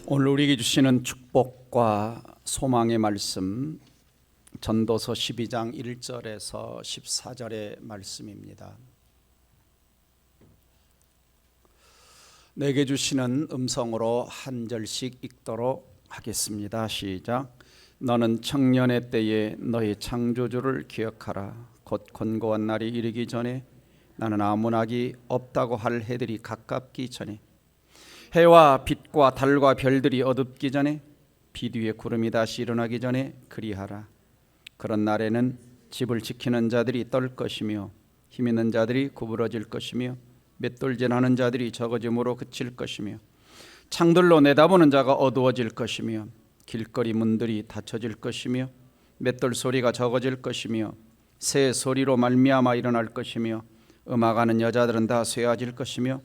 오늘 우리에게 주시는 축복과 소망의 말씀, 전도서 12장 1절에서 14절의 말씀입니다. 내게 주시는 음성으로 한 절씩 읽도록 하겠습니다. 시작. 너는 청년의 때에 너의 창조주를 기억하라. 곧 권고한 날이 이르기 전에, 나는 아무 낙이 없다고 할 해들이 가깝기 전에, 해와 빛과 달과 별들이 어둡기 전에, 비뒤에 구름이 다시 일어나기 전에 그리하라. 그런 날에는 집을 지키는 자들이 떨 것이며, 힘 있는 자들이 구부러질 것이며, 맷돌질하는 자들이 적어짐으로 그칠 것이며, 창들로 내다보는 자가 어두워질 것이며, 길거리 문들이 닫혀질 것이며, 맷돌 소리가 적어질 것이며, 새 소리로 말미암아 일어날 것이며, 음악하는 여자들은 다 쇠해질 것이며,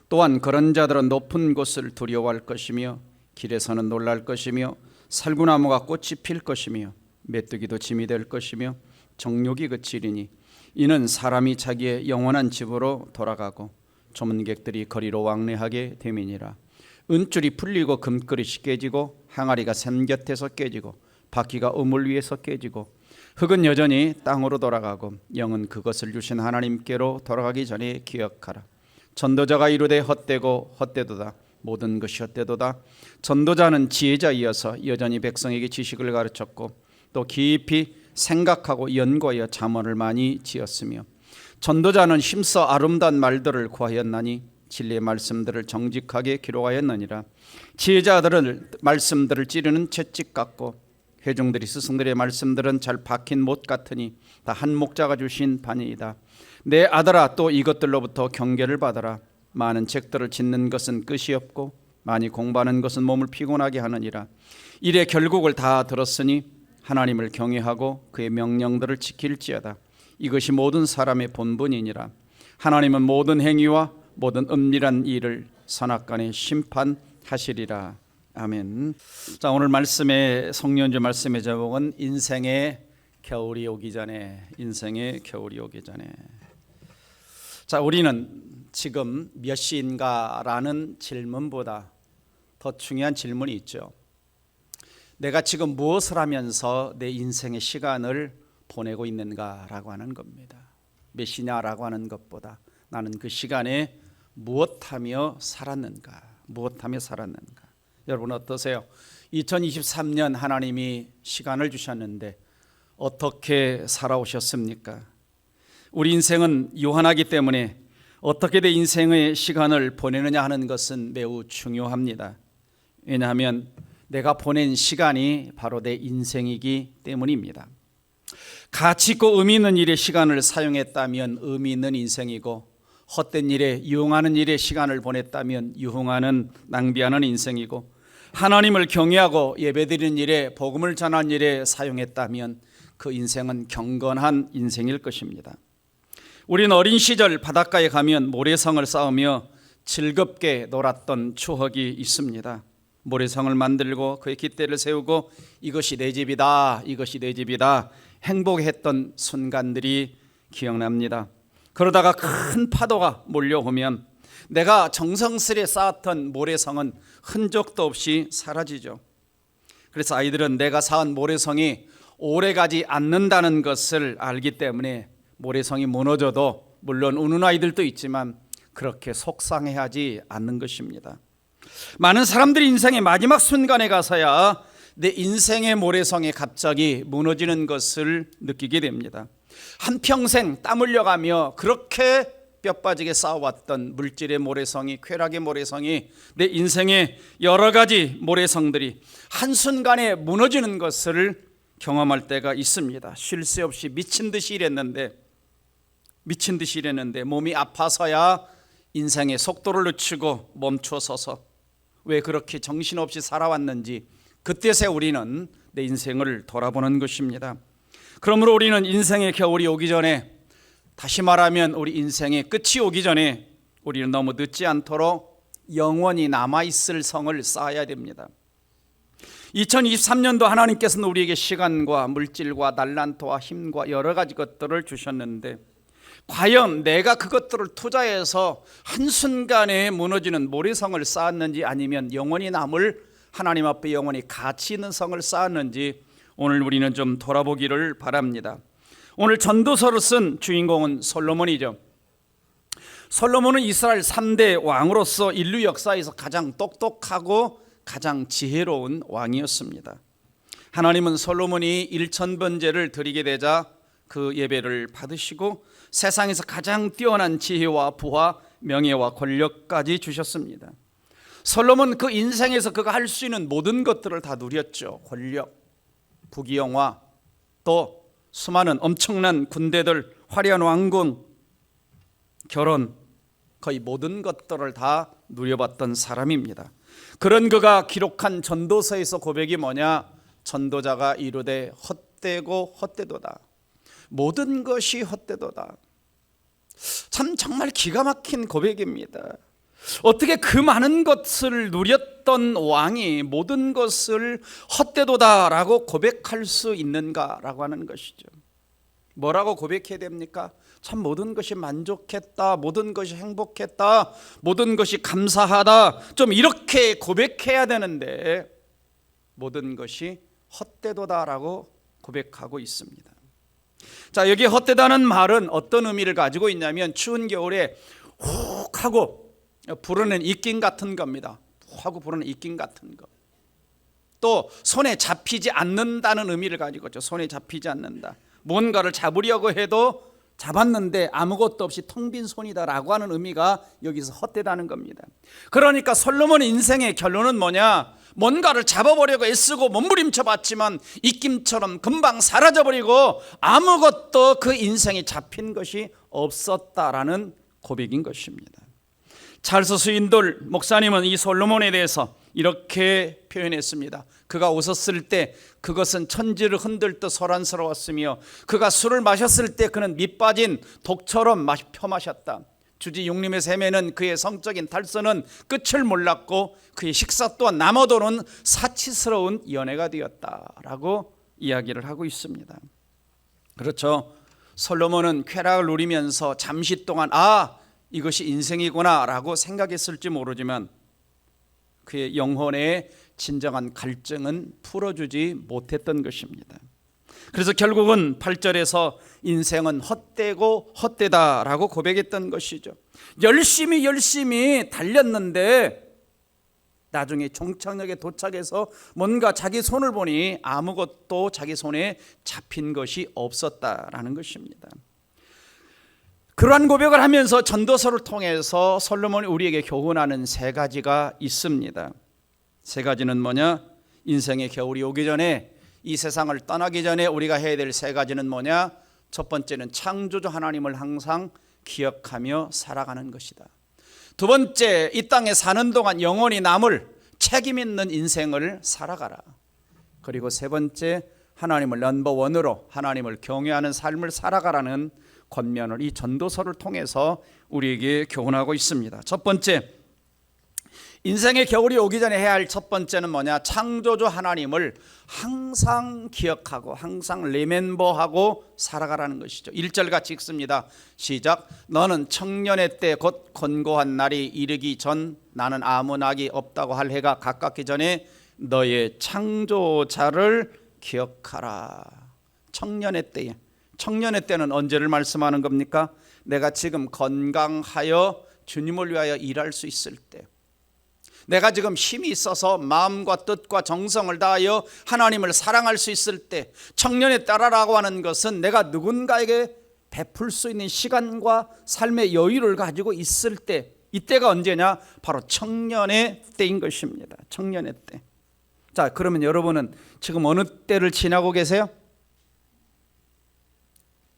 또한 그런 자들은 높은 곳을 두려워할 것이며, 길에서는 놀랄 것이며, 살구나무가 꽃이 필 것이며, 메뚜기도 짐이 될 것이며, 정욕이 그치리니 이는 사람이 자기의 영원한 집으로 돌아가고 조문객들이 거리로 왕래하게 됨이니라. 은줄이 풀리고 금그릇이 깨지고 항아리가 샘 곁에서 깨지고 바퀴가 우물 위에서 깨지고, 흙은 여전히 땅으로 돌아가고 영은 그것을 주신 하나님께로 돌아가기 전에 기억하라. 전도자가 이르되 헛되고 헛되도다. 모든 것이 헛되도다. 전도자는 지혜자이어서 여전히 백성에게 지식을 가르쳤고, 또 깊이 생각하고 연구하여 잠언을 많이 지었으며, 전도자는 힘써 아름다운 말들을 구하였나니 진리의 말씀들을 정직하게 기록하였느니라. 지혜자들은 말씀들을 찌르는 채찍 같고, 회중들이 스승들의 말씀들은 잘 박힌 못 같으니 다 한 목자가 주신 바니이다. 내 아들아, 또 이것들로부터 경계를 받아라. 많은 책들을 짓는 것은 끝이 없고 많이 공부하는 것은 몸을 피곤하게 하느니라. 이래 결국을 다 들었으니 하나님을 경외하고 그의 명령들을 지킬지어다. 이것이 모든 사람의 본분이니라. 하나님은 모든 행위와 모든 은밀한 일을 선악간에 심판하시리라. 아멘. 자, 오늘 말씀의 성령주 말씀의 제목은 인생의 겨울이 오기 전에, 인생의 겨울이 오기 전에. 자, 우리는 지금 몇 시인가라는 질문보다 더 중요한 질문이 있죠. 내가 지금 무엇을 하면서 내 인생의 시간을 보내고 있는가라고 하는 겁니다. 몇 시냐라고 하는 것보다 나는 그 시간에 무엇하며 살았는가, 무엇하며 살았는가. 여러분 어떠세요? 2023년 하나님이 시간을 주셨는데 어떻게 살아오셨습니까? 우리 인생은 유한하기 때문에 어떻게 내 인생의 시간을 보내느냐 하는 것은 매우 중요합니다. 왜냐하면 내가 보낸 시간이 바로 내 인생이기 때문입니다. 가치 있고 의미 있는 일에 시간을 사용했다면 의미 있는 인생이고, 헛된 일에, 유흥하는 일에 시간을 보냈다면 유흥하는, 낭비하는 인생이고, 하나님을 경외하고 예배드리는 일에, 복음을 전하는 일에 사용했다면 그 인생은 경건한 인생일 것입니다. 우리는 어린 시절 바닷가에 가면 모래성을 쌓으며 즐겁게 놀았던 추억이 있습니다. 모래성을 만들고 그의 깃대를 세우고 이것이 내 집이다, 이것이 내 집이다 행복했던 순간들이 기억납니다. 그러다가 큰 파도가 몰려오면 내가 정성스레 쌓았던 모래성은 흔적도 없이 사라지죠. 그래서 아이들은 내가 쌓은 모래성이 오래가지 않는다는 것을 알기 때문에 모래성이 무너져도, 물론 우는 아이들도 있지만 그렇게 속상해하지 않는 것입니다. 많은 사람들이 인생의 마지막 순간에 가서야 내 인생의 모래성이 갑자기 무너지는 것을 느끼게 됩니다. 한평생 땀 흘려가며 그렇게 뼈 빠지게 쌓아왔던 물질의 모래성이, 쾌락의 모래성이, 내 인생의 여러 가지 모래성들이 한순간에 무너지는 것을 경험할 때가 있습니다. 쉴 새 없이 미친 듯이 일했는데 몸이 아파서야 인생의 속도를 늦추고 멈춰서서 왜 그렇게 정신없이 살아왔는지 그때서야 우리는 내 인생을 돌아보는 것입니다. 그러므로 우리는 인생의 겨울이 오기 전에, 다시 말하면 우리 인생의 끝이 오기 전에 우리는 너무 늦지 않도록 영원히 남아있을 성을 쌓아야 됩니다. 2023년도 하나님께서는 우리에게 시간과 물질과 날란토와 힘과 여러 가지 것들을 주셨는데, 과연 내가 그것들을 투자해서 한순간에 무너지는 모래성을 쌓았는지, 아니면 영원히 남을 하나님 앞에 영원히 가치 있는 성을 쌓았는지 오늘 우리는 좀 돌아보기를 바랍니다. 오늘 전도서를 쓴 주인공은 솔로몬이죠. 솔로몬은 이스라엘 3대 왕으로서 인류 역사에서 가장 똑똑하고 가장 지혜로운 왕이었습니다. 하나님은 솔로몬이 1000번제를 드리게 되자 그 예배를 받으시고 세상에서 가장 뛰어난 지혜와 부와 명예와 권력까지 주셨습니다. 솔로몬 그 인생에서 그가 할 수 있는 모든 것들을 다 누렸죠. 권력, 부귀영화, 또 수많은 엄청난 군대들, 화려한 왕궁, 결혼, 거의 모든 것들을 다 누려봤던 사람입니다. 그런 그가 기록한 전도서에서 고백이 뭐냐? 전도자가 이르되 헛되고 헛되도다. 모든 것이 헛되도다. 참 정말 기가 막힌 고백입니다. 어떻게 그 많은 것을 누렸던 왕이 모든 것을 헛되도다라고 고백할 수 있는가라고 하는 것이죠. 뭐라고 고백해야 됩니까? 참 모든 것이 만족했다, 모든 것이 행복했다, 모든 것이 감사하다, 좀 이렇게 고백해야 되는데 모든 것이 헛되도다라고 고백하고 있습니다. 자, 여기 헛되다는 말은 어떤 의미를 가지고 있냐면 추운 겨울에 훅 하고 부르는 입김 같은 겁니다. 훅 하고 부르는 입김 같은 거. 또 손에 잡히지 않는다는 의미를 가지고 있죠. 손에 잡히지 않는다. 뭔가를 잡으려고 해도 잡았는데 아무것도 없이 텅 빈 손이다라고 하는 의미가 여기서 헛되다는 겁니다. 그러니까 솔로몬 인생의 결론은 뭐냐? 뭔가를 잡아보려고 애쓰고 몸부림쳐 봤지만 입김처럼 금방 사라져버리고 아무것도 그 인생에 잡힌 것이 없었다라는 고백인 것입니다. 찰스 스윈돌 목사님은 이 솔로몬에 대해서 이렇게 표현했습니다. 그가 웃었을 때 그것은 천지를 흔들 듯 소란스러웠으며 그가 술을 마셨을 때 그는 밑빠진 독처럼 펴마셨다. 주지 육림의 셈에는 그의 성적인 탈선은 끝을 몰랐고 그의 식사 또한 남아도는 사치스러운 연애가 되었다라고 이야기를 하고 있습니다. 그렇죠. 솔로몬은 쾌락을 누리면서 잠시 동안 이것이 인생이구나 라고 생각했을지 모르지만 그의 영혼의 진정한 갈증은 풀어주지 못했던 것입니다. 그래서 결국은 8절에서 인생은 헛되고 헛되다라고 고백했던 것이죠. 열심히 달렸는데 나중에 종착역에 도착해서 뭔가 자기 손을 보니 아무것도 자기 손에 잡힌 것이 없었다라는 것입니다. 그러한 고백을 하면서 전도서를 통해서 솔로몬이 우리에게 교훈하는 세 가지가 있습니다. 세 가지는 뭐냐? 인생의 겨울이 오기 전에, 이 세상을 떠나기 전에 우리가 해야 될 세 가지는 뭐냐? 첫 번째는 창조주 하나님을 항상 기억하며 살아가는 것이다. 두 번째, 이 땅에 사는 동안 영원히 남을 책임 있는 인생을 살아가라. 그리고 세 번째, 하나님을 넘버원으로 하나님을 경외하는 삶을 살아가라는 권면을 이 전도서를 통해서 우리에게 교훈하고 있습니다. 첫 번째, 인생의 겨울이 오기 전에 해야 할 첫 번째는 뭐냐? 창조주 하나님을 항상 기억하고 항상 리멤버하고 살아가라는 것이죠. 1절 같이 읽습니다. 시작. 너는 청년의 때 곧 권고한 날이 이르기 전 나는 아무 낙이 없다고 할 해가 가깝기 전에 너의 창조자를 기억하라. 청년의 때에, 청년의 때는 언제를 말씀하는 겁니까? 내가 지금 건강하여 주님을 위하여 일할 수 있을 때, 내가 지금 힘이 있어서 마음과 뜻과 정성을 다하여 하나님을 사랑할 수 있을 때, 청년의 때라고 하는 것은 내가 누군가에게 베풀 수 있는 시간과 삶의 여유를 가지고 있을 때, 이때가 언제냐? 바로 청년의 때인 것입니다. 청년의 때. 자, 그러면 여러분은 지금 어느 때를 지나고 계세요?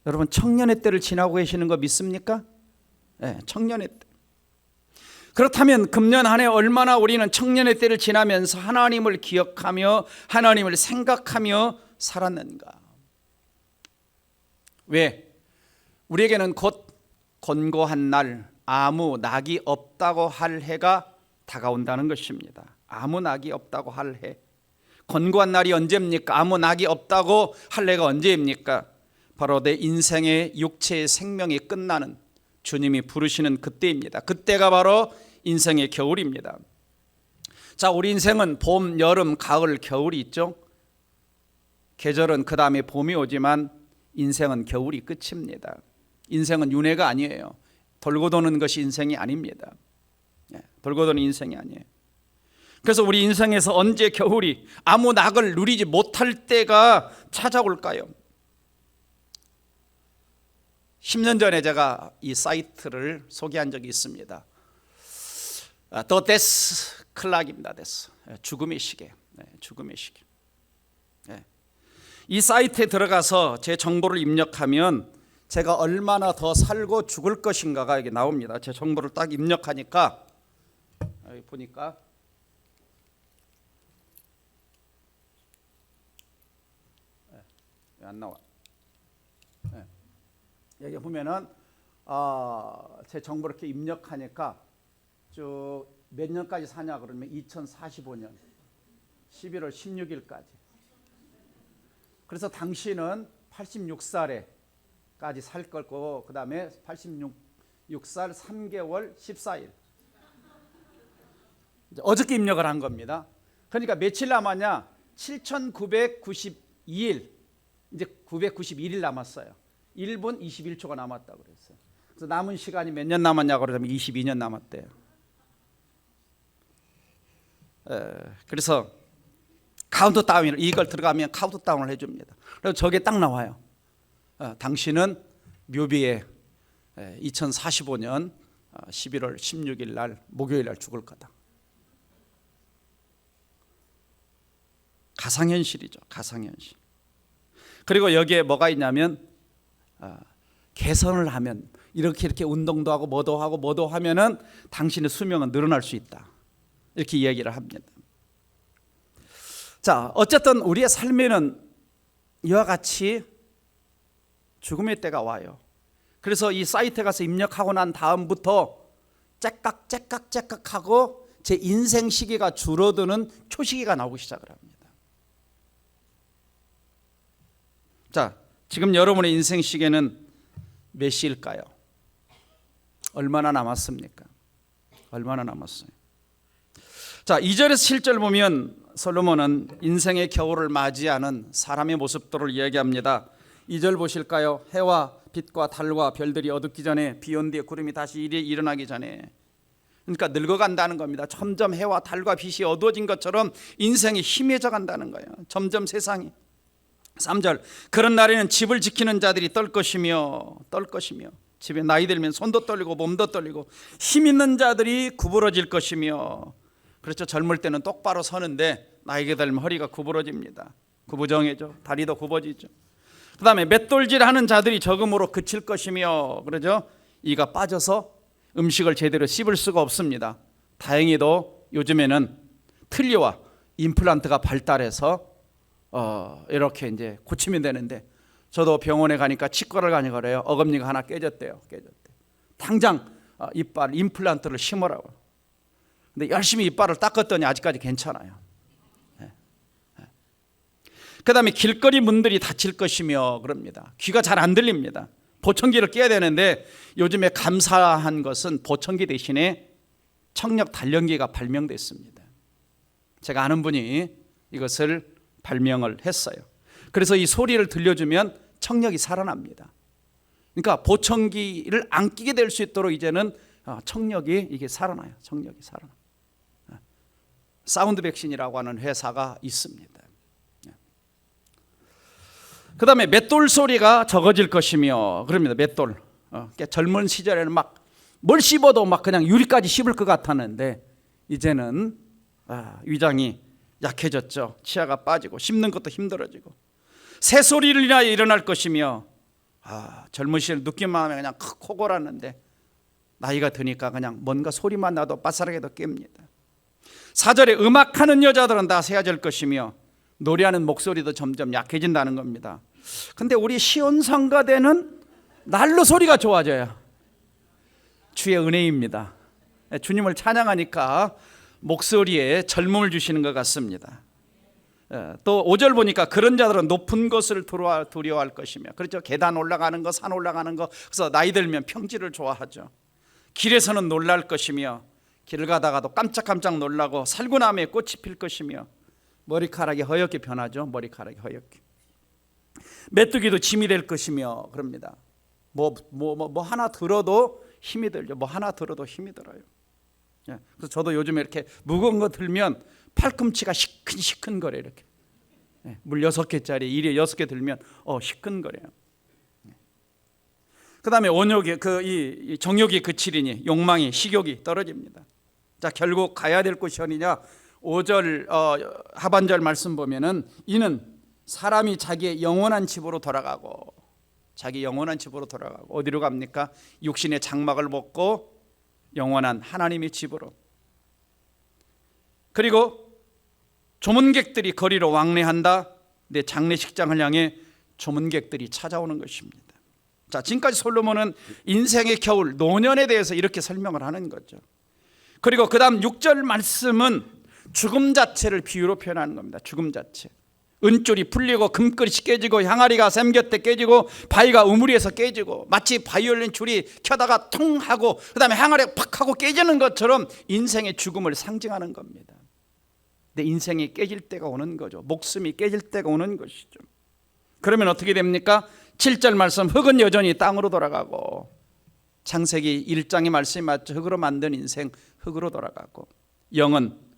여러분 청년의 때를 지나고 계시는 거 믿습니까? 네, 청년의 때. 그렇다면 금년 한 해 얼마나 우리는 청년의 때를 지나면서 하나님을 기억하며 하나님을 생각하며 살았는가? 왜? 우리에게는 곧 권고한 날, 아무 낙이 없다고 할 해가 다가온다는 것입니다. 아무 낙이 없다고 할 해. 권고한 날이 언제입니까? 아무 낙이 없다고 할 해가 언제입니까? 바로 내 인생의 육체의 생명이 끝나는, 주님이 부르시는 그때입니다. 그때가 바로 인생의 겨울입니다. 자, 우리 인생은 봄, 여름, 가을, 겨울이 있죠. 계절은 그 다음에 봄이 오지만 인생은 겨울이 끝입니다. 인생은 윤회가 아니에요. 돌고 도는 것이 인생이 아닙니다. 돌고 도는 인생이 아니에요. 그래서 우리 인생에서 언제 겨울이 아무 낙을 누리지 못할 때가 찾아올까요? 10년 전에 제가 이 사이트를 소개한 적이 있습니다. 더 데스 클락입니다. 데스. 죽음의 시계. 죽음의 시계. 이 사이트에 들어가서 제 정보를 입력하면 제가 얼마나 더 살고 죽을 것인가가 이게 나옵니다. 제 정보를 딱 입력하니까 여기 보니까 안 나와. 여기 보면은 제 정보를 이렇게 입력하니까 쭉 몇 년까지 사냐 그러면 2045년 11월 16일까지. 그래서 당신은 86살에까지 살 거고, 그 다음에 86살 3개월 14일. 어저께 입력을 한 겁니다. 그러니까 며칠 남았냐? 7,992일. 이제 991일 남았어요. 1분 21초가 남았다고 그랬어요. 그래서 남은 시간이 몇 년 남았냐고 그러면 22년 남았대요. 그래서 카운트다운을, 이걸 들어가면 카운트다운을 해줍니다. 그래서 저게 딱 나와요. 당신은 묘비에 2045년 11월 16일 날 목요일 날 죽을 거다. 가상현실이죠. 가상현실. 그리고 여기에 뭐가 있냐면 개선을 하면 이렇게 운동도 하고 뭐도 하면은 당신의 수명은 늘어날 수 있다. 이렇게 이야기를 합니다. 자, 어쨌든 우리의 삶에는 이와 같이 죽음의 때가 와요. 그래서 이 사이트에 가서 입력하고 난 다음부터 째깍하고 제 인생 시기가 줄어드는 초시기가 나오기 시작을 합니다. 자, 지금 여러분의 인생 시계는 몇 시일까요? 얼마나 남았습니까? 얼마나 남았어요? 자, 2절에서 7절 보면 솔로몬은 인생의 겨울을 맞이하는 사람의 모습들을 이야기합니다. 2절 보실까요? 해와 빛과 달과 별들이 어둡기 전에, 비 온 뒤에 구름이 다시 일어나기 전에. 그러니까 늙어간다는 겁니다. 점점 해와 달과 빛이 어두워진 것처럼 인생이 희미해져 간다는 거예요. 점점 세상이. 3절, 그런 날에는 집을 지키는 자들이 떨 것이며 집에 나이 들면 손도 떨리고 몸도 떨리고 힘 있는 자들이 구부러질 것이며. 그렇죠. 젊을 때는 똑바로 서는데 나이가 들면 허리가 구부러집니다. 구부정해져. 다리도 굽어지죠. 그 다음에 맷돌질하는 자들이 적음으로 그칠 것이며, 그러죠. 이가 빠져서 음식을 제대로 씹을 수가 없습니다. 다행히도 요즘에는 틀니와 임플란트가 발달해서 이렇게 이제 고치면 되는데, 저도 병원에 가니까 치과를 가니까 그래요. 어금니가 하나 깨졌대요. 당장 이빨 임플란트를 심으라고. 근데 열심히 이빨을 닦았더니 아직까지 괜찮아요. 그 다음에 길거리 문들이 닫힐 것이며 그럽니다. 귀가 잘 안 들립니다. 보청기를 껴야 되는데 요즘에 감사한 것은 보청기 대신에 청력 단련기가 발명됐습니다. 제가 아는 분이 이것을 발명을 했어요. 그래서 이 소리를 들려주면 청력이 살아납니다. 그러니까 보청기를 안 끼게 될 수 있도록 이제는 청력이 이게 살아나요. 청력이 살아나. 사운드 백신이라고 하는 회사가 있습니다. 그 다음에 맷돌 소리가 적어질 것이며 그럽니다. 맷돌. 젊은 시절에는 막 뭘 씹어도 막 그냥 유리까지 씹을 것 같았는데 이제는 위장이 약해졌죠. 치아가 빠지고 씹는 것도 힘들어지고. 새소리를 인하여 일어날 것이며, 젊은 시절 느낌만 하면 그냥 코 골았는데 나이가 드니까 그냥 뭔가 소리만 나도 바스락해도 깹니다. 4절에 음악하는 여자들은 다 새어질 것이며, 노래하는 목소리도 점점 약해진다는 겁니다. 근데 우리 시온성가대는 날로 소리가 좋아져요. 주의 은혜입니다. 주님을 찬양하니까 목소리에 젊음을 주시는 것 같습니다. 또 5절 보니까 그런 자들은 높은 것을 두려워할 것이며, 그렇죠. 계단 올라가는 거, 산 올라가는 거. 그래서 나이 들면 평지를 좋아하죠. 길에서는 놀랄 것이며 길을 가다가도 깜짝깜짝 놀라고 살구나무에 꽃이 필 것이며 머리카락이 허옇게 변하죠. 머리카락이 허옇게. 메뚜기도 짐이 될 것이며 그럽니다. 뭐 하나 들어도 힘이 들죠. 뭐 하나 들어도 힘이 들어요. 그래서 저도 요즘에 이렇게 무거운 거 들면 팔꿈치가 시큰시큰거려요. 이렇게 물 6개짜리 일에 6개 들면 시큰거려요. 그 다음에 원욕이 이 정욕이 그치리니 욕망이 식욕이 떨어집니다. 자, 결국 가야 될 곳이 어디냐? 5절 하반절 말씀 보면은 이는 사람이 자기의 영원한 집으로 돌아가고, 자기 영원한 집으로 돌아가고 어디로 갑니까? 육신의 장막을 벗고 영원한 하나님의 집으로. 그리고 조문객들이 거리로 왕래한다. 내 장례식장을 향해 조문객들이 찾아오는 것입니다. 자, 지금까지 솔로몬은 인생의 겨울, 노년에 대해서 이렇게 설명을 하는 거죠. 그리고 그 다음 6절 말씀은 죽음 자체를 비유로 표현하는 겁니다. 죽음 자체. 은줄이 풀리고 금그릇이 깨지고 항아리가 샘곁에 깨지고 바위가 우물에서 깨지고, 마치 바이올린 줄이 켜다가 통 하고 그 다음에 항아리가 팍 하고 깨지는 것처럼 인생의 죽음을 상징하는 겁니다. 내 인생이 깨질 때가 오는 거죠. 목숨이 깨질 때가 오는 것이죠. 그러면 어떻게 됩니까? 7절 말씀, 흙은 여전히 땅으로 돌아가고, 창세기 1장의 말씀이 맞죠. 흙으로 만든 인생, 흙으로 돌아가고,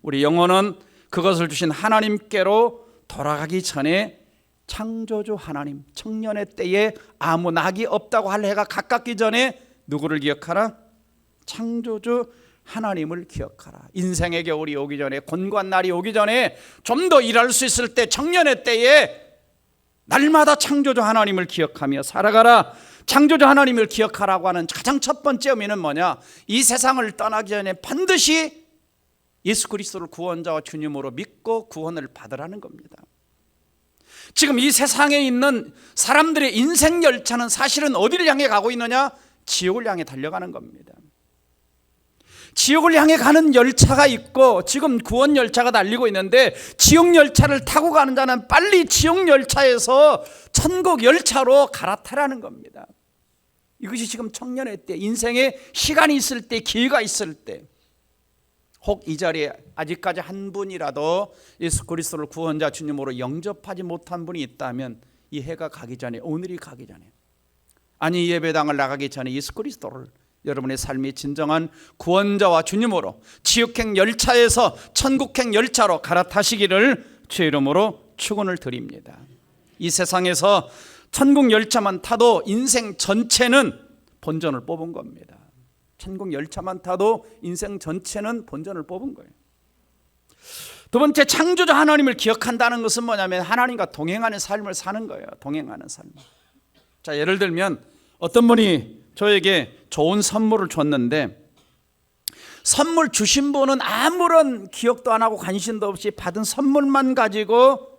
우리 영혼은 그것을 주신 하나님께로 돌아가기 전에 창조주 하나님, 청년의 때에 아무 낙이 없다고 할 해가 가깝기 전에 누구를 기억하라? 창조주 하나님을 기억하라. 인생의 겨울이 오기 전에, 곤고한 날이 오기 전에, 좀 더 일할 수 있을 때, 청년의 때에 날마다 창조주 하나님을 기억하며 살아가라. 창조주 하나님을 기억하라고 하는 가장 첫 번째 의미는 뭐냐? 이 세상을 떠나기 전에 반드시 예수 그리스도를 구원자와 주님으로 믿고 구원을 받으라는 겁니다. 지금 이 세상에 있는 사람들의 인생 열차는 사실은 어디를 향해 가고 있느냐? 지옥을 향해 달려가는 겁니다. 지옥을 향해 가는 열차가 있고 지금 구원 열차가 달리고 있는데, 지옥 열차를 타고 가는 자는 빨리 지옥 열차에서 천국 열차로 갈아타라는 겁니다. 이것이 지금 청년의 때, 인생에 시간이 있을 때, 기회가 있을 때, 혹 이 자리에 아직까지 한 분이라도 예수 그리스도를 구원자 주님으로 영접하지 못한 분이 있다면, 이 해가 가기 전에, 오늘이 가기 전에, 아니 이 예배당을 나가기 전에 예수 그리스도를 여러분의 삶이 진정한 구원자와 주님으로 지옥행 열차에서 천국행 열차로 갈아타시기를 주의 이름으로 축원을 드립니다. 이 세상에서 천국 열차만 타도 인생 전체는 본전을 뽑은 겁니다. 천국 열차만 타도 인생 전체는 본전을 뽑은 거예요. 두 번째, 창조주 하나님을 기억한다는 것은 뭐냐면 하나님과 동행하는 삶을 사는 거예요. 동행하는 삶. 자, 예를 들면 어떤 분이 저에게 좋은 선물을 줬는데, 선물 주신 분은 아무런 기억도 안 하고 관심도 없이 받은 선물만 가지고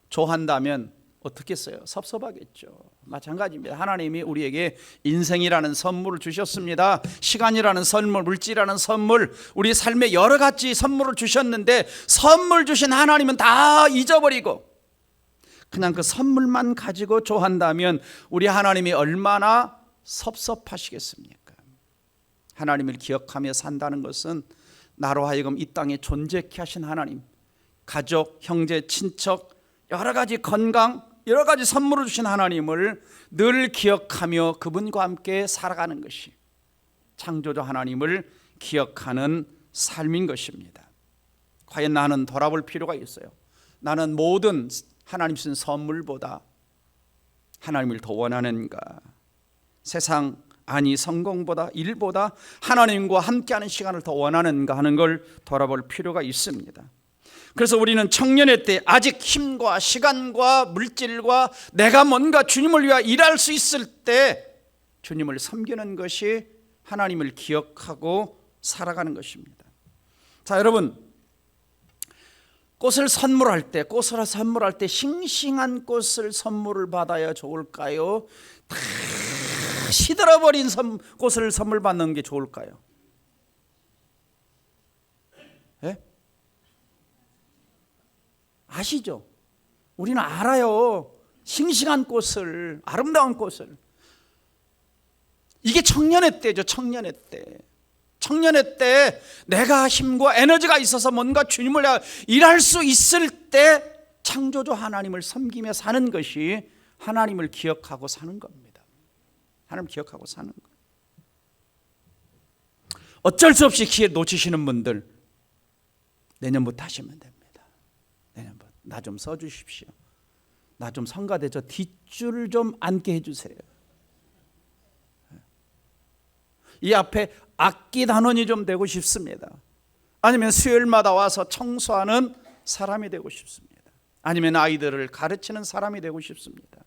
좋아한다면 어떻겠어요? 섭섭하겠죠. 마찬가지입니다. 하나님이 우리에게 인생이라는 선물을 주셨습니다. 시간이라는 선물, 물질이라는 선물, 우리 삶에 여러 가지 선물을 주셨는데, 선물 주신 하나님은 다 잊어버리고 그냥 그 선물만 가지고 좋아한다면 우리 하나님이 얼마나 섭섭하시겠습니까? 하나님을 기억하며 산다는 것은 나로 하여금 이 땅에 존재케 하신 하나님, 가족, 형제, 친척, 여러 가지 건강, 여러 가지 선물을 주신 하나님을 늘 기억하며 그분과 함께 살아가는 것이 창조주 하나님을 기억하는 삶인 것입니다. 과연 나는 돌아볼 필요가 있어요. 나는 모든 하나님 주신 선물보다 하나님을 더 원하는가? 세상, 아니 성공보다, 일보다 하나님과 함께하는 시간을 더 원하는가 하는 걸 돌아볼 필요가 있습니다. 그래서 우리는 청년의 때 아직 힘과 시간과 물질과 내가 뭔가 주님을 위하여 일할 수 있을 때 주님을 섬기는 것이 하나님을 기억하고 살아가는 것입니다. 자, 여러분, 꽃을 선물할 때 싱싱한 꽃을 선물을 받아야 좋을까요? 다 시들어버린 꽃을 선물 받는 게 좋을까요? 예? 아시죠? 우리는 알아요. 싱싱한 꽃을, 아름다운 꽃을. 이게 청년의 때죠. 청년의 때. 청년의 때 내가 힘과 에너지가 있어서 뭔가 주님을 일할 수 있을 때 창조주 하나님을 섬기며 사는 것이 하나님을 기억하고 사는 겁니다. 하나님을 기억하고 사는 거예요. 어쩔 수 없이 기회 놓치시는 분들 내년부터 하시면 됩니다. 내년부터 나 좀 써주십시오. 나 좀 성가대 저 뒷줄 좀 앉게 해주세요. 이 앞에 악기 단원이 좀 되고 싶습니다. 아니면 수요일마다 와서 청소하는 사람이 되고 싶습니다. 아니면 아이들을 가르치는 사람이 되고 싶습니다.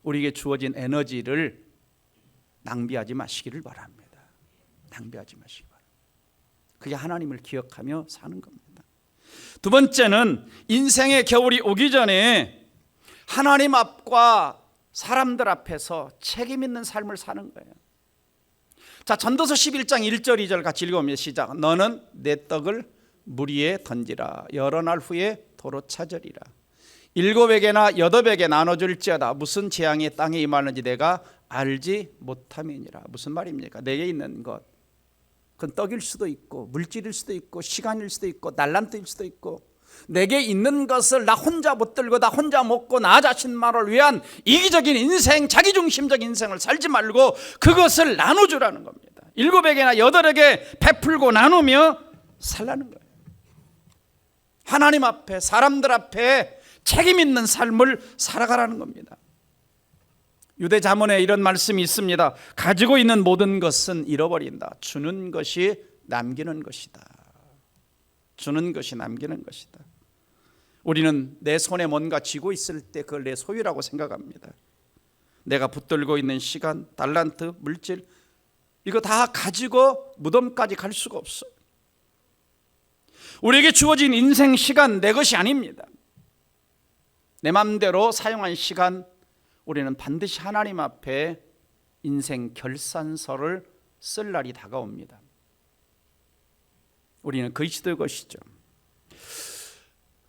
우리에게 주어진 에너지를 낭비하지 마시기를 바랍니다. 낭비하지 마시기 바랍니다. 그게 하나님을 기억하며 사는 겁니다. 두 번째는 인생의 겨울이 오기 전에 하나님 앞과 사람들 앞에서 책임 있는 삶을 사는 거예요. 자, 전도서 11장 1절 2절 같이 읽어보면 시작. 너는 내 떡을 물 위에 던지라. 여러 날 후에 도로 찾으리라. 7에게나 8에게 나눠줄지어다. 무슨 재앙이 땅에 임하는지 내가 알지 못함이니라. 무슨 말입니까? 내게 있는 것, 그건 떡일 수도 있고 물질일 수도 있고 시간일 수도 있고 달란트일 수도 있고, 내게 있는 것을 나 혼자 못 들고 나 혼자 먹고 나 자신만을 위한 이기적인 인생, 자기중심적인 인생을 살지 말고 그것을 나눠주라는 겁니다. 7에게나 8에게 베풀고 나누며 살라는 거예요. 하나님 앞에 사람들 앞에 책임 있는 삶을 살아가라는 겁니다. 유대 자문에 이런 말씀이 있습니다. 가지고 있는 모든 것은 잃어버린다. 주는 것이 남기는 것이다. 주는 것이 남기는 것이다. 우리는 내 손에 뭔가 쥐고 있을 때 그걸 내 소유라고 생각합니다. 내가 붙들고 있는 시간, 달란트, 물질, 이거 다 가지고 무덤까지 갈 수가 없어요. 우리에게 주어진 인생 시간 내 것이 아닙니다. 내 마음대로 사용한 시간, 우리는 반드시 하나님 앞에 인생 결산서를 쓸 날이 다가옵니다. 우리는 그 시대의 것이죠.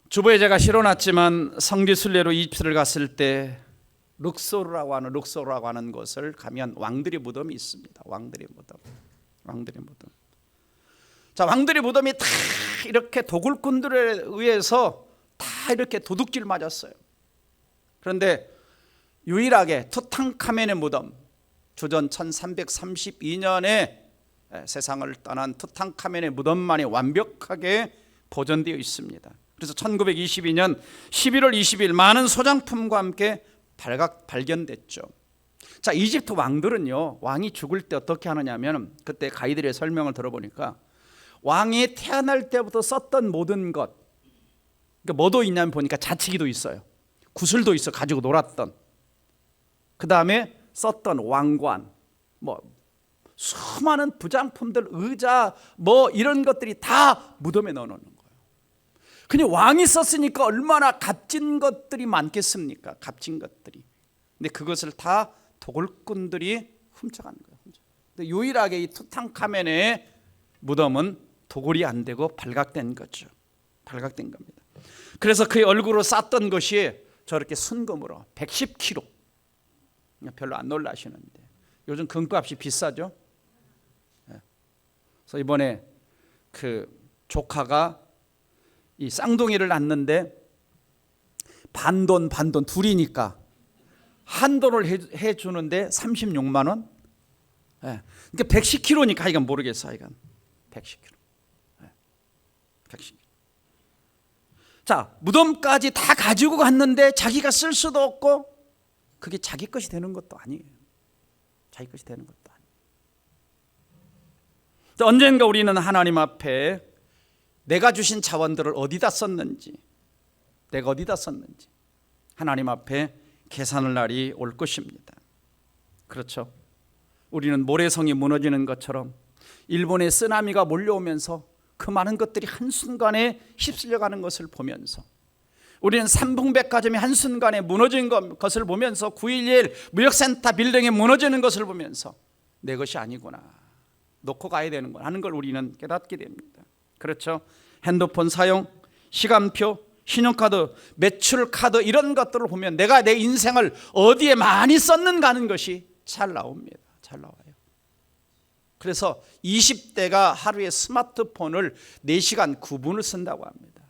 주보에 제가 실어놨지만 성지순례로 이집트를 갔을 때 룩소르라고 하는 곳을 가면 왕들의 무덤이 있습니다. 왕들의 무덤. 자, 왕들의 무덤이 다 이렇게 도굴꾼들에 의해서 다 이렇게 도둑질 맞았어요. 그런데 유일하게 투탕카멘의 무덤, 주전 1332년에 세상을 떠난 투탕카멘의 무덤만이 완벽하게 보존되어 있습니다. 그래서 1922년 11월 20일 많은 소장품과 함께 발견됐죠. 자, 이집트 왕들은요, 왕이 죽을 때 어떻게 하느냐면, 그때 가이드의 설명을 들어보니까 왕이 태어날 때부터 썼던 모든 것, 그러니까 뭐도 있냐면 보니까 자치기도 있어요. 구슬도 있어 가지고 놀았던. 그 다음에 썼던 왕관, 수많은 부장품들, 의자, 이런 것들이 다 무덤에 넣어놓는 거예요. 그냥 왕이 썼으니까 얼마나 값진 것들이 많겠습니까? 값진 것들이. 근데 그것을 다 도굴꾼들이 훔쳐가는 거예요. 근데 유일하게 이 투탕카멘의 무덤은 도굴이 안 되고 발각된 거죠. 발각된 겁니다. 그래서 그의 얼굴을 쌌던 것이 저렇게 순금으로 110kg. 별로 안 놀라시는데 요즘 금값이 비싸죠. 그래서 이번에 그 조카가 이 쌍둥이를 낳는데 반돈 둘이니까 한돈을 해주는데 36만 원. 그러니까 110kg니까 하여간 모르겠어. 하여간 110kg. 110kg. 자, 무덤까지 다 가지고 갔는데 자기가 쓸 수도 없고, 그게 자기 것이 되는 것도 아니에요. 자기 것이 되는 것도 아니에요. 언젠가 우리는 하나님 앞에 내가 주신 자원들을 어디다 썼는지, 내가 어디다 썼는지 하나님 앞에 계산할 날이 올 것입니다. 그렇죠. 우리는 모래성이 무너지는 것처럼 일본의 쓰나미가 몰려오면서 그 많은 것들이 한순간에 휩쓸려가는 것을 보면서, 우리는 삼풍백화점이 한순간에 무너진 것을 보면서 9.11 무역센터 빌딩이 무너지는 것을 보면서 내 것이 아니구나, 놓고 가야 되는구나 하는 걸 우리는 깨닫게 됩니다. 그렇죠. 핸드폰 사용, 시간표, 신용카드, 매출카드 이런 것들을 보면 내가 내 인생을 어디에 많이 썼는가 하는 것이 잘 나옵니다. 잘 나와요. 그래서 20대가 하루에 스마트폰을 4시간 9분을 쓴다고 합니다.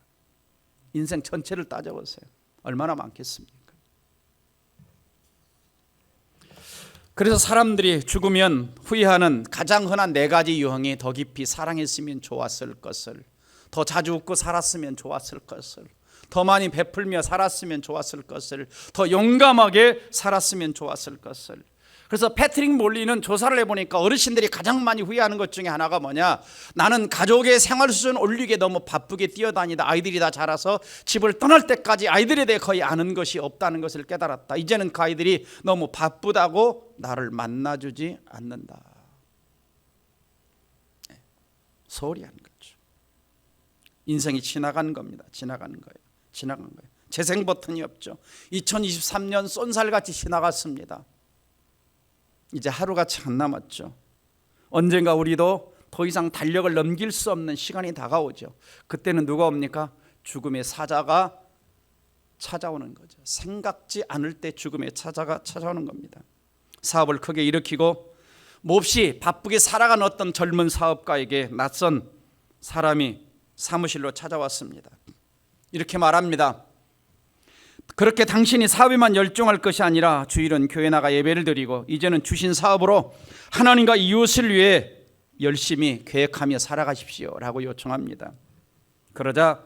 인생 전체를 따져보세요. 얼마나 많겠습니까? 그래서 사람들이 죽으면 후회하는 가장 흔한 4가지 유형이 더 깊이 사랑했으면 좋았을 것을, 더 자주 웃고 살았으면 좋았을 것을, 더 많이 베풀며 살았으면 좋았을 것을, 더 용감하게 살았으면 좋았을 것을. 그래서 패트릭 몰리는 조사를 해보니까 어르신들이 가장 많이 후회하는 것 중에 하나가 뭐냐, 나는 가족의 생활 수준 올리기에 너무 바쁘게 뛰어다니다 아이들이 다 자라서 집을 떠날 때까지 아이들에 대해 거의 아는 것이 없다는 것을 깨달았다. 이제는 그 아이들이 너무 바쁘다고 나를 만나주지 않는다. 소홀히 한 거죠. 인생이 지나간 겁니다. 지나간 거예요. 재생 버튼이 없죠. 2023년 쏜살같이 지나갔습니다. 이제 하루같이 안 남았죠. 언젠가 우리도 더 이상 달력을 넘길 수 없는 시간이 다가오죠. 그때는 누가 옵니까? 죽음의 사자가 찾아오는 거죠. 생각지 않을 때 죽음의 사자가 찾아오는 겁니다. 사업을 크게 일으키고 몹시 바쁘게 살아가는 어떤 젊은 사업가에게 낯선 사람이 사무실로 찾아왔습니다. 이렇게 말합니다. 그렇게 당신이 사업에만 열중할 것이 아니라 주일은 교회 나가 예배를 드리고 이제는 주신 사업으로 하나님과 이웃을 위해 열심히 계획하며 살아가십시오 라고 요청합니다. 그러자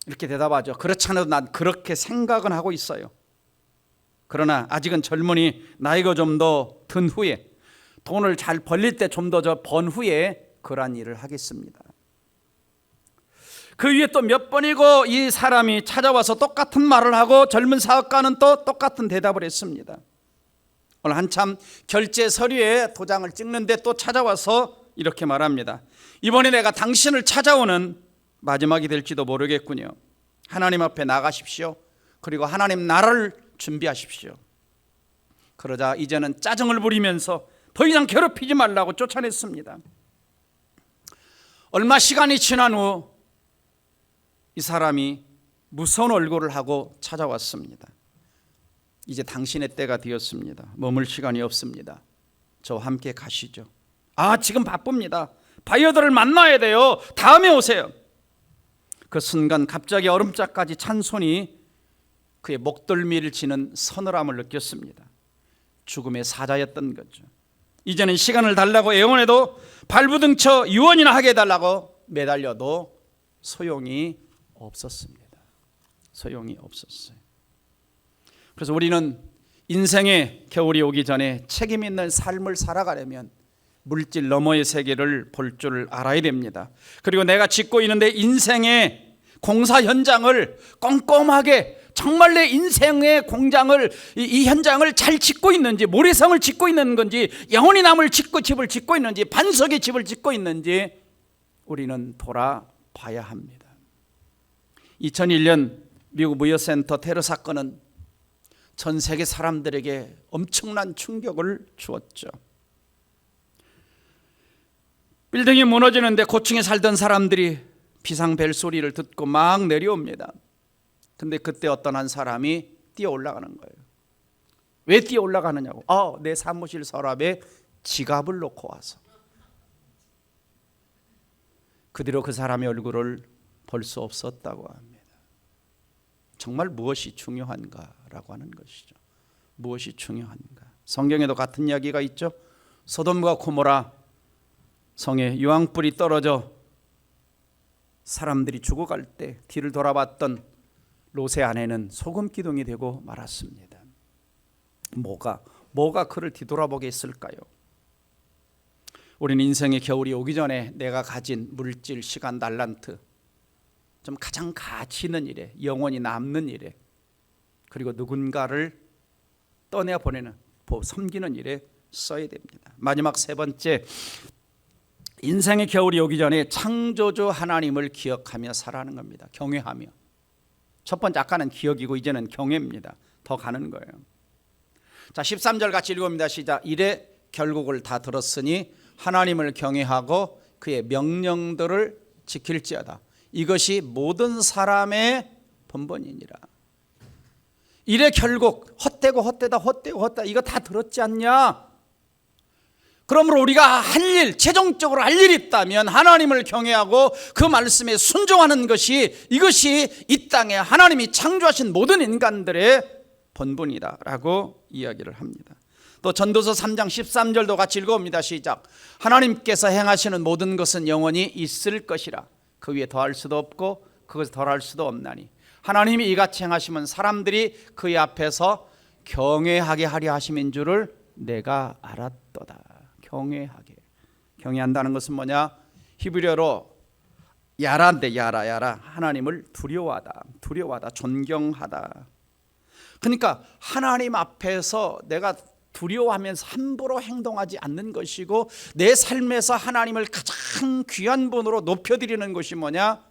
이렇게 대답하죠. 그렇지 않아도 난 그렇게 생각은 하고 있어요. 그러나 아직은 젊으니 나이가 좀 더 든 후에, 돈을 잘 벌릴 때 좀 더 번 후에 그러한 일을 하겠습니다. 그 위에 또 몇 번이고 이 사람이 찾아와서 똑같은 말을 하고 젊은 사업가는 또 똑같은 대답을 했습니다. 오늘 한참 결제 서류에 도장을 찍는데 또 찾아와서 이렇게 말합니다. 이번에 내가 당신을 찾아오는 마지막이 될지도 모르겠군요. 하나님 앞에 나가십시오. 그리고 하나님 나라를 준비하십시오. 그러자 이제는 짜증을 부리면서 더 이상 괴롭히지 말라고 쫓아냈습니다. 얼마 시간이 지난 후 이 사람이 무서운 얼굴을 하고 찾아왔습니다. 이제 당신의 때가 되었습니다. 머물 시간이 없습니다. 저와 함께 가시죠. 지금 바쁩니다. 바이어들을 만나야 돼요. 다음에 오세요. 그 순간 갑자기 얼음짝까지 찬 손이 그의 목덜미를 치는 서늘함을 느꼈습니다. 죽음의 사자였던 거죠. 이제는 시간을 달라고 애원해도 발부둥쳐 유언이나 하게 해달라고 매달려도 소용이 없었습니다. 소용이 없었어요. 그래서 우리는 인생의 겨울이 오기 전에 책임 있는 삶을 살아가려면 물질 너머의 세계를 볼 줄을 알아야 됩니다. 그리고 내가 짓고 있는데 인생의 공사 현장을 꼼꼼하게, 정말 내 인생의 공장을, 이 현장을 잘 짓고 있는지, 모래성을 짓고 있는 건지, 영원히 남을 집을 짓고 있는지, 반석의 집을 짓고 있는지 우리는 돌아봐야 합니다. 2001년 미국 무역센터 테러 사건은 전 세계 사람들에게 엄청난 충격을 주었죠. 빌딩이 무너지는데 고층에 살던 사람들이 비상벨 소리를 듣고 막 내려옵니다. 근데 그때 어떤 한 사람이 뛰어 올라가는 거예요. 왜 뛰어 올라가느냐고. 내 사무실 서랍에 지갑을 놓고 와서. 그 뒤로 그 사람의 얼굴을 볼 수 없었다고 합니다. 정말 무엇이 중요한가라고 하는 것이죠. 무엇이 중요한가. 성경에도 같은 이야기가 있죠. 소돔과 고모라 성에 유황불이 떨어져 사람들이 죽어갈 때 뒤를 돌아봤던 롯의 아내는 소금 기둥이 되고 말았습니다. 뭐가 그를 뒤돌아보게 했을까요? 우리는 인생의 겨울이 오기 전에 내가 가진 물질, 시간, 달란트, 좀 가장 가치 있는 일에, 영원히 남는 일에, 그리고 누군가를 떠내보내는, 섬기는 일에 써야 됩니다. 마지막 세 번째, 인생의 겨울이 오기 전에 창조주 하나님을 기억하며 살아가는 겁니다. 경외하며. 첫 번째 아까는 기억이고 이제는 경외입니다. 더 가는 거예요. 자, 13절 같이 읽어봅니다. 시작. 이래 결국을 다 들었으니 하나님을 경외하고 그의 명령들을 지킬지어다. 이것이 모든 사람의 본분이니라. 이래 결국 헛되고 헛되다 이거 다 들었지 않냐? 그러므로 우리가 할 일, 최종적으로 할 일이 있다면 하나님을 경외하고 그 말씀에 순종하는 것이, 이것이 이 땅에 하나님이 창조하신 모든 인간들의 본분이다라고 이야기를 합니다. 또 전도서 3장 13절도 같이 읽어봅니다. 시작. 하나님께서 행하시는 모든 것은 영원히 있을 것이라. 그 위에 더할 수도 없고 그것을 덜할 수도 없나니 하나님이 이같이 행하시면 사람들이 그의 앞에서 경외하게 하려 하심인 줄을 내가 알았도다. 경외하게. 경외한다는 것은 뭐냐? 히브리어로 야라인데, 야라. 하나님을 두려워하다, 존경하다. 그러니까 하나님 앞에서 내가 두려워하면서 함부로 행동하지 않는 것이고, 내 삶에서 하나님을 가장 귀한 분으로 높여드리는 것이 뭐냐?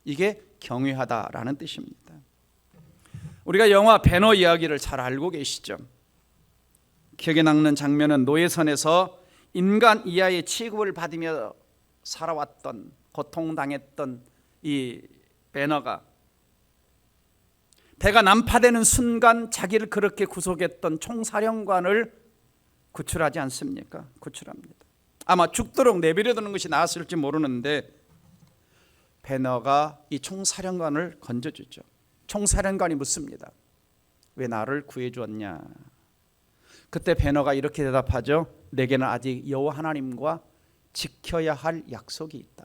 이게 경외하다라는 뜻입니다. 우리가 영화 배너 이야기를 잘 알고 계시죠? 기억에 남는 장면은 노예선에서 인간 이하의 취급을 받으며 살아왔던, 고통당했던 이 배너가 배가 난파되는 순간 자기를 그렇게 구속했던 총사령관을 구출하지 않습니까? 구출합니다. 아마 죽도록 내버려두는 것이 나았을지 모르는데 배너가 이 총사령관을 건져주죠. 총사령관이 묻습니다. 왜 나를 구해주었냐? 그때 배너가 이렇게 대답하죠. 내게는 아직 여호와 하나님과 지켜야 할 약속이 있다.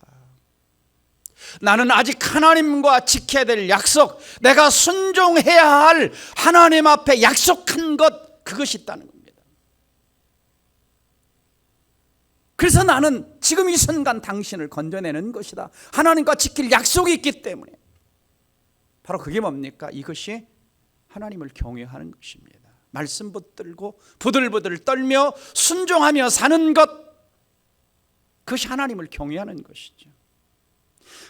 나는 아직 하나님과 지켜야 될 약속, 내가 순종해야 할 하나님 앞에 약속한 것, 그것이 있다는 겁니다. 그래서 나는 지금 이 순간 당신을 건져내는 것이다. 하나님과 지킬 약속이 있기 때문에. 바로 그게 뭡니까? 이것이 하나님을 경외하는 것입니다. 말씀 붙들고 부들부들 떨며 순종하며 사는 것, 그것이 하나님을 경외하는 것이죠.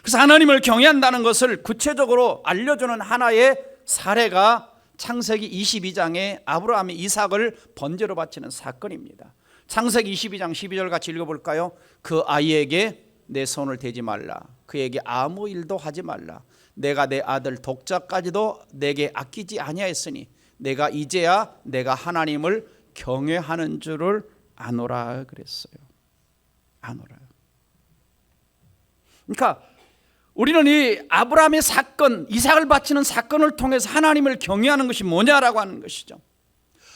그래서 하나님을 경외한다는 것을 구체적으로 알려주는 하나의 사례가 창세기 22장에 아브라함이 이삭을 번제로 바치는 사건입니다. 창세기 22장 12절 같이 읽어볼까요? 그 아이에게 내 손을 대지 말라. 그에게 아무 일도 하지 말라. 내가 내 아들 독자까지도 내게 아끼지 아니하였으니 내가 이제야 내가 하나님을 경외하는 줄을 아노라 그랬어요. 아노라. 그러니까 우리는 이 아브라함의 사건, 이삭을 바치는 사건을 통해서 하나님을 경외하는 것이 뭐냐라고 하는 것이죠.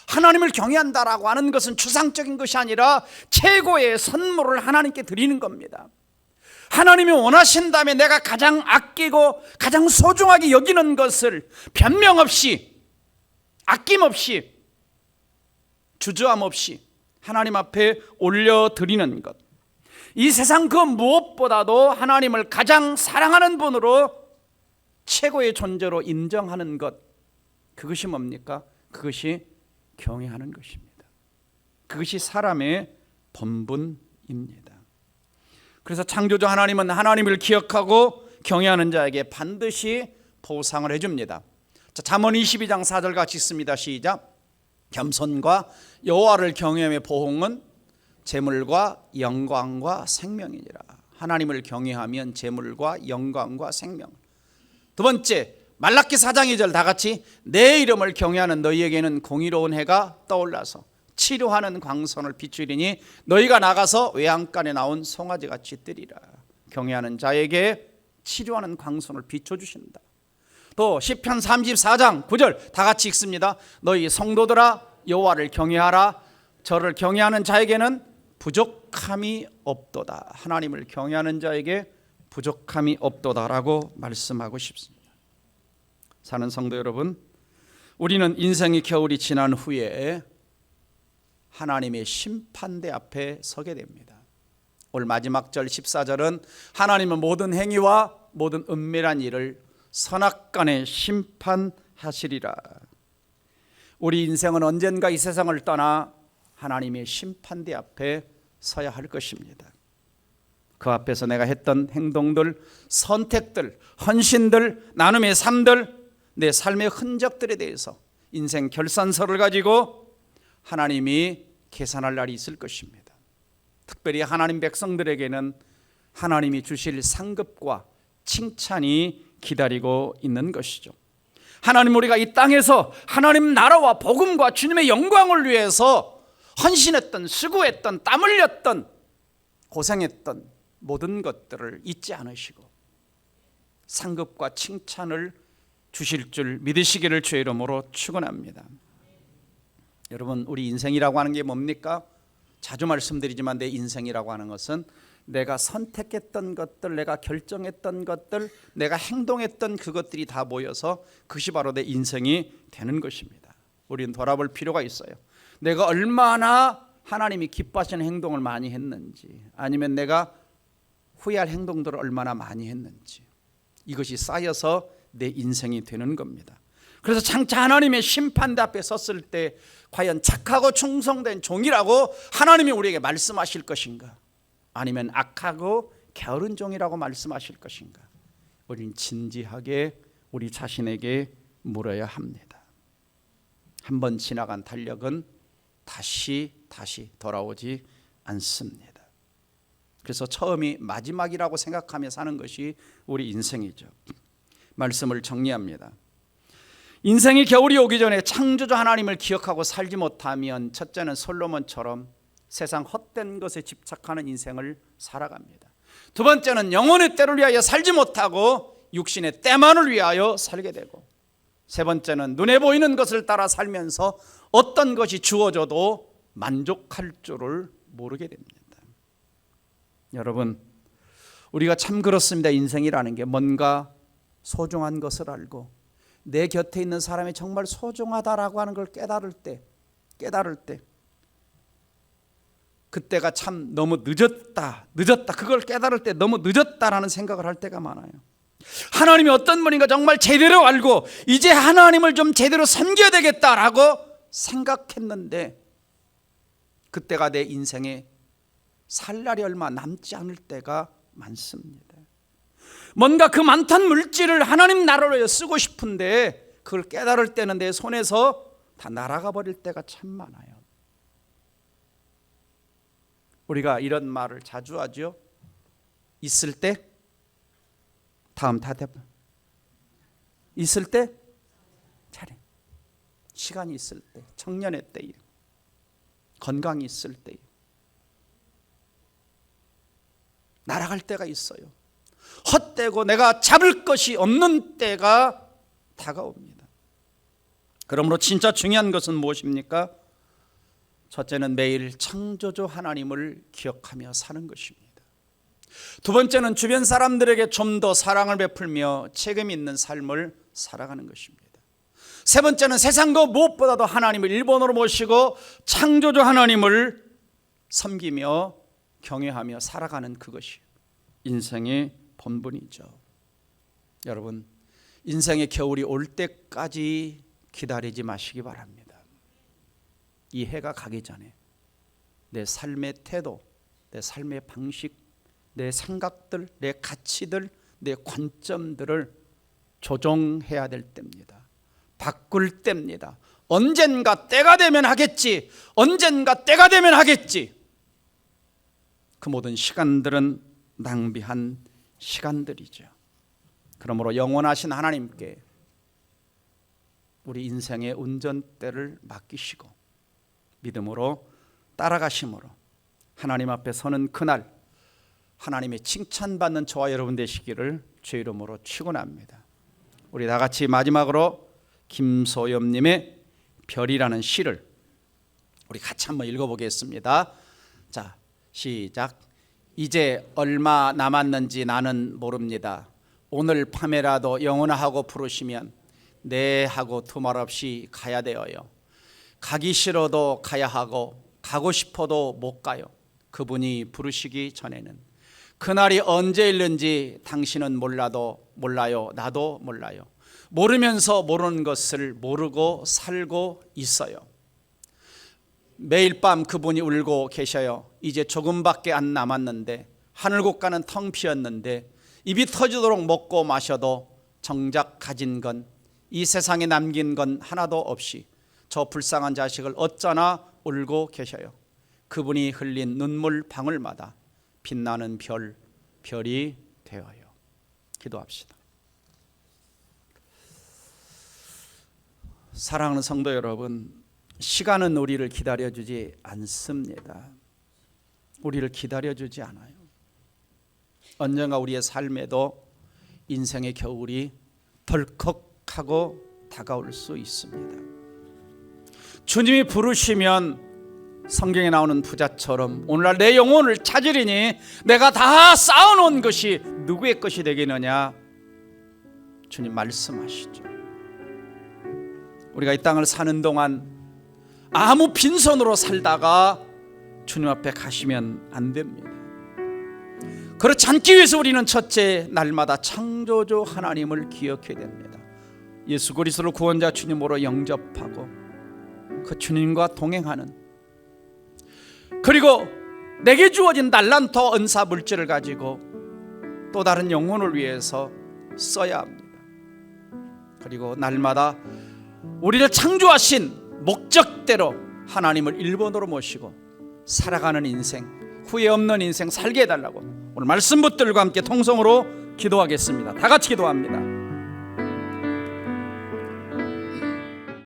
하나님을 경외한다라고 하는 것은 추상적인 것이 아니라 최고의 선물을 하나님께 드리는 겁니다. 하나님이 원하신다면 내가 가장 아끼고 가장 소중하게 여기는 것을 변명 없이, 아낌없이, 주저함 없이 하나님 앞에 올려드리는 것, 이 세상 그 무엇보다도 하나님을 가장 사랑하는 분으로 최고의 존재로 인정하는 것, 그것이 뭡니까? 그것이 경외하는 것입니다. 그것이 사람의 본분입니다. 그래서 창조주 하나님은 하나님을 기억하고 경외하는 자에게 반드시 보상을 해줍니다. 자, 잠언 22장 4절 같이 있습니다. 시작. 겸손과 여호와를 경외함의 보응은 재물과 영광과 생명이니라. 하나님을 경외하면 재물과 영광과 생명. 두 번째, 말라기 4장 2절 다 같이. 내 이름을 경외하는 너희에게는 공의로운 해가 떠올라서 치료하는 광선을 비추리니 너희가 나가서 외양간에 나온 송아지같이 뜨리라. 경외하는 자에게 치료하는 광선을 비춰주신다. 또 시편 34장 9절 다 같이 읽습니다. 너희 성도들아 여호와를 경외하라. 저를 경외하는 자에게는 부족함이 없도다. 하나님을 경외하는 자에게 부족함이 없도다라고 말씀하고 싶습니다. 사는 성도 여러분, 우리는 인생의 겨울이 지난 후에 하나님의 심판대 앞에 서게 됩니다. 올 마지막 절 14절은 하나님은 모든 행위와 모든 은밀한 일을 선악간에 심판하시리라. 우리 인생은 언젠가 이 세상을 떠나 하나님의 심판대 앞에 서야 할 것입니다. 그 앞에서 내가 했던 행동들, 선택들, 헌신들, 나눔의 삶들, 내 삶의 흔적들에 대해서 인생 결산서를 가지고 하나님이 계산할 날이 있을 것입니다. 특별히 하나님 백성들에게는 하나님이 주실 상급과 칭찬이 기다리고 있는 것이죠. 하나님, 우리가 이 땅에서 하나님 나라와 복음과 주님의 영광을 위해서 헌신했던, 수고했던, 땀 흘렸던, 고생했던 모든 것들을 잊지 않으시고 상급과 칭찬을 주실 줄 믿으시기를 주의 이름으로 축원합니다. 여러분, 우리 인생이라고 하는 게 뭡니까? 자주 말씀드리지만 내 인생이라고 하는 것은 내가 선택했던 것들, 내가 결정했던 것들, 내가 행동했던 그것들이 다 모여서 그것이 바로 내 인생이 되는 것입니다. 우리는 돌아볼 필요가 있어요. 내가 얼마나 하나님이 기뻐하시는 행동을 많이 했는지, 아니면 내가 후회할 행동들을 얼마나 많이 했는지, 이것이 쌓여서 내 인생이 되는 겁니다. 그래서 장차 하나님의 심판대 앞에 섰을 때 과연 착하고 충성된 종이라고 하나님이 우리에게 말씀하실 것인가, 아니면 악하고 게으른 종이라고 말씀하실 것인가, 우리는 진지하게 우리 자신에게 물어야 합니다. 한번 지나간 달력은 다시 돌아오지 않습니다. 그래서 처음이 마지막이라고 생각하며 사는 것이 우리 인생이죠. 말씀을 정리합니다. 인생이 겨울이 오기 전에 창조주 하나님을 기억하고 살지 못하면 첫째는 솔로몬처럼 세상 헛된 것에 집착하는 인생을 살아갑니다. 두 번째는 영혼의 때를 위하여 살지 못하고 육신의 때만을 위하여 살게 되고, 세 번째는 눈에 보이는 것을 따라 살면서 어떤 것이 주어져도 만족할 줄을 모르게 됩니다. 여러분, 우리가 참 그렇습니다. 인생이라는 게 뭔가 소중한 것을 알고 내 곁에 있는 사람이 정말 소중하다라고 하는 걸 깨달을 때 그때가 참 너무 늦었다 그걸 깨달을 때 너무 늦었다라는 생각을 할 때가 많아요. 하나님이 어떤 분인가 정말 제대로 알고 이제 하나님을 좀 제대로 섬겨야 되겠다라고 생각했는데 그때가 내 인생에 살 날이 얼마 남지 않을 때가 많습니다. 뭔가 그 많던 물질을 하나님 나라로 쓰고 싶은데 그걸 깨달을 때는 내 손에서 다 날아가 버릴 때가 참 많아요. 우리가 이런 말을 자주 하죠. 있을 때 다음 다대부 있을 때 차례, 시간이 있을 때, 청년의 때에, 건강이 있을 때에 날아갈 때가 있어요. 헛되고 내가 잡을 것이 없는 때가 다가옵니다. 그러므로 진짜 중요한 것은 무엇입니까? 첫째는 매일 창조주 하나님을 기억하며 사는 것입니다. 두 번째는 주변 사람들에게 좀 더 사랑을 베풀며 책임 있는 삶을 살아가는 것입니다. 세 번째는 세상과 무엇보다도 하나님을 일본으로 모시고 창조주 하나님을 섬기며 경외하며 살아가는 그것이 인생의 본분이죠. 여러분, 인생의 겨울이 올 때까지 기다리지 마시기 바랍니다. 이 해가 가기 전에 내 삶의 태도, 내 삶의 방식, 내 생각들, 내 가치들, 내 관점들을 조정해야 될 때입니다. 바꿀 때입니다. 언젠가 때가 되면 하겠지, 언젠가 때가 되면 하겠지. 그 모든 시간들은 낭비한 시간들이죠. 그러므로 영원하신 하나님께 우리 인생의 운전대를 맡기시고 믿음으로 따라가심으로 하나님 앞에 서는 그날 하나님의 칭찬받는 저와 여러분 되시기를 주의 이름으로 축원합니다. 우리 다 같이 마지막으로 김소엽님의 별이라는 시를 우리 같이 한번 읽어보겠습니다. 자, 시작. 이제 얼마 남았는지 나는 모릅니다. 오늘 밤에라도 영원하고 부르시면 네 하고 두말 없이 가야 되어요. 가기 싫어도 가야 하고 가고 싶어도 못 가요. 그분이 부르시기 전에는. 그날이 언제일는지 당신은 몰라요. 나도 몰라요. 모르면서 모르는 것을 모르고 살고 있어요. 매일 밤 그분이 울고 계셔요. 이제 조금밖에 안 남았는데 하늘국가는 텅 비었는데 입이 터지도록 먹고 마셔도 정작 가진 건 이 세상에 남긴 건 하나도 없이 저 불쌍한 자식을 어쩌나 울고 계셔요. 그분이 흘린 눈물 방울마다 빛나는 별이 되어요. 기도합시다. 사랑하는 성도 여러분, 시간은 우리를 기다려주지 않습니다. 우리를 기다려주지 않아요. 언젠가 우리의 삶에도 인생의 겨울이 덜컥하고 다가올 수 있습니다. 주님이 부르시면 성경에 나오는 부자처럼 오늘날 내 영혼을 찾으리니 내가 다 쌓아놓은 것이 누구의 것이 되겠느냐, 주님 말씀하시죠. 우리가 이 땅을 사는 동안 아무 빈손으로 살다가 주님 앞에 가시면 안 됩니다. 그렇지 않기 위해서 우리는 첫째, 날마다 창조주 하나님을 기억해야 됩니다. 예수 그리스도를 구원자 주님으로 영접하고 그 주님과 동행하는, 그리고 내게 주어진 달란트 은사 물질을 가지고 또 다른 영혼을 위해서 써야 합니다. 그리고 날마다 우리를 창조하신 목적대로 하나님을 1번으로 모시고 살아가는 인생, 후회 없는 인생 살게 해달라고 오늘 말씀 붙들과 함께 통성으로 기도하겠습니다. 다 같이 기도합니다.